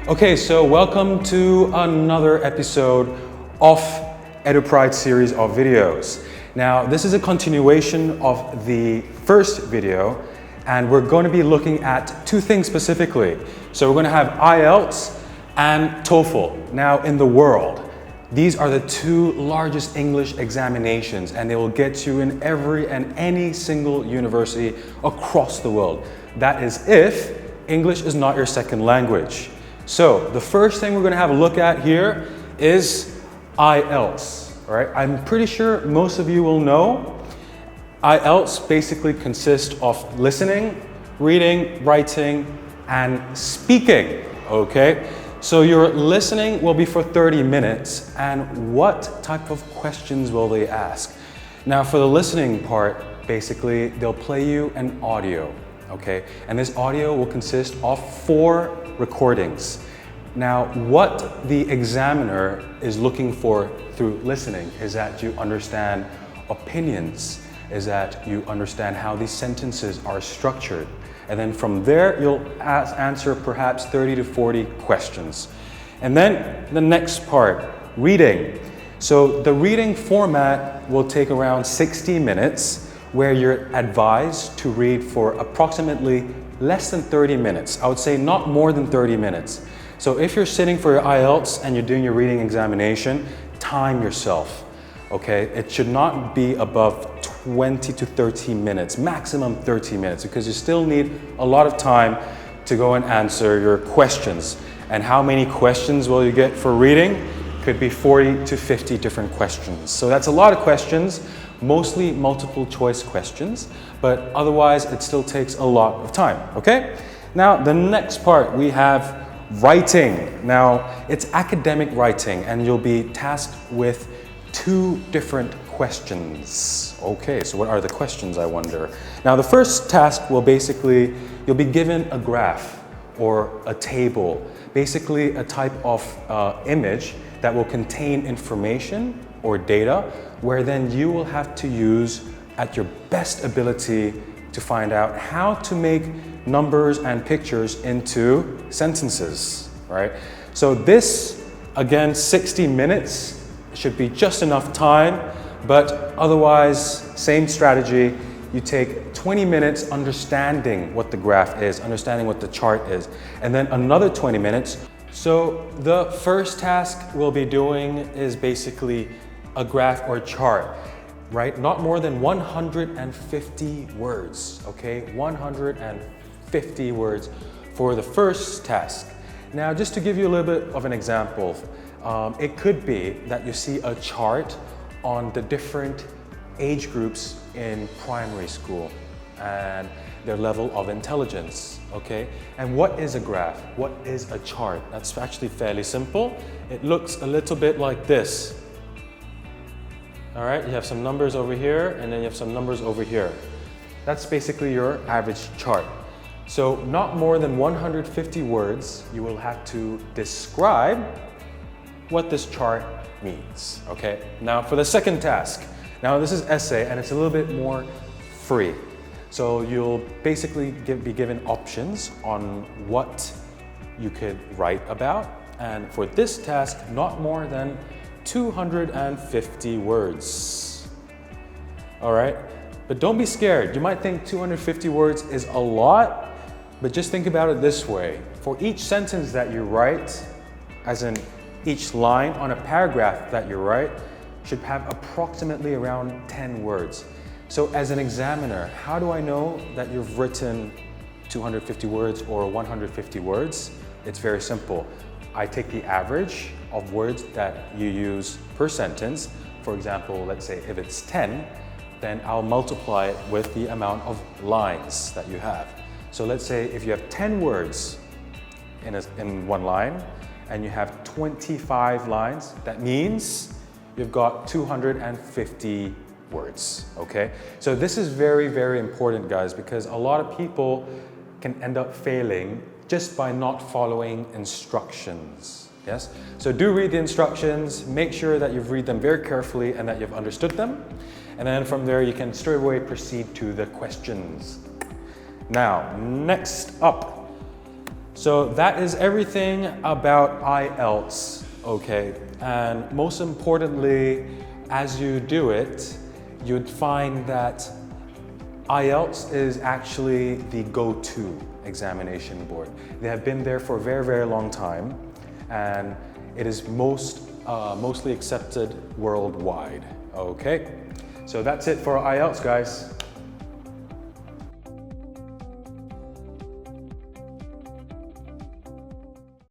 Okay, so welcome to another episode of Edupride series of videos. Now, this is a continuation of the first video, and we're going to be looking at two things specifically. So we're going to have IELTS and TOEFL. Now, in the world, these are the two largest English examinations, and they will get you in every and any single university across the world. That is if English is not your second language. So the first thing we're going to have a look at here is IELTS. All right? I'm pretty sure most of you will know IELTS basically consists of listening, reading, writing, and speaking. Okay? So your listening will be for 30 minutes, and what type of questions will they ask? Now for the listening part, basically they'll play you an audio. Okay? And this audio will consist of 4 recordings. Now, what the examiner is looking for through listening is that you understand opinions, is that you understand how these sentences are structured. And then from there, you'll answer perhaps 30 to 40 questions. And then the next part, reading. So the reading format will take around 60 minutes, where you're advised to read for approximately less than 30 minutes. I would say not more than 30 minutes. So if you're sitting for your IELTS and you're doing your reading examination, time yourself, okay? It should not be above 20 to 30 minutes, maximum 30 minutes, because you still need a lot of time to go and answer your questions. And how many questions will you get for reading? Could be 40 to 50 different questions. So that's a lot of questions, mostly multiple choice questions, but otherwise it still takes a lot of time, okay? Now the next part, we have writing. Now it's academic writing, and you'll be tasked with 2 different questions. Okay, so what are the questions, I wonder? Now the first task will basically, you'll be given a graph or a table, basically a type of image that will contain information or data, where then you will have to use at your best ability to find out how to make numbers and pictures into sentences, right? So this, again, 60 minutes should be just enough time, but otherwise, same strategy. You take 20 minutes understanding what the graph is, understanding what the chart is, and then another 20 minutes. So the first task we'll be doing is basically a graph or chart, right? Not more than 150 words, okay? 150 words for the first task. Now, just to give you a little bit of an example, it could be that you see a chart on the different age groups in primary school and their level of intelligence, okay? And what is a graph? What is a chart? That's actually fairly simple. It looks a little bit like this. All right, you have some numbers over here, and then you have some numbers over here. That's basically your average chart. So not more than 150 words, you will have to describe what this chart means, okay? Now for the second task. Now this is essay, and it's a little bit more free. So you'll basically be given options on what you could write about. And for this task, not more than 250 words. All right, but don't be scared. You might think 250 words is a lot, but just think about it this way. For each sentence that you write, as in each line on a paragraph that you write, should have approximately around 10 words. So as an examiner, how do I know that you've written 250 words or 150 words? It's very simple. I take the average of words that you use per sentence. For example, let's say if it's 10, then I'll multiply it with the amount of lines that you have. So let's say if you have 10 words in one line and you have 25 lines, that means you've got 250 words, okay? So this is very, very important, guys, because a lot of people can end up failing just by not following instructions, yes? So do read the instructions, make sure that you've read them very carefully and that you've understood them. And then from there, you can straight away proceed to the questions. Now, next up, So that is everything about IELTS, okay? And most importantly, as you do it, you'd find that IELTS is actually the go-to examination board. They have been there for a very, very long time, and it is mostly accepted worldwide, okay? So that's it for IELTS, guys.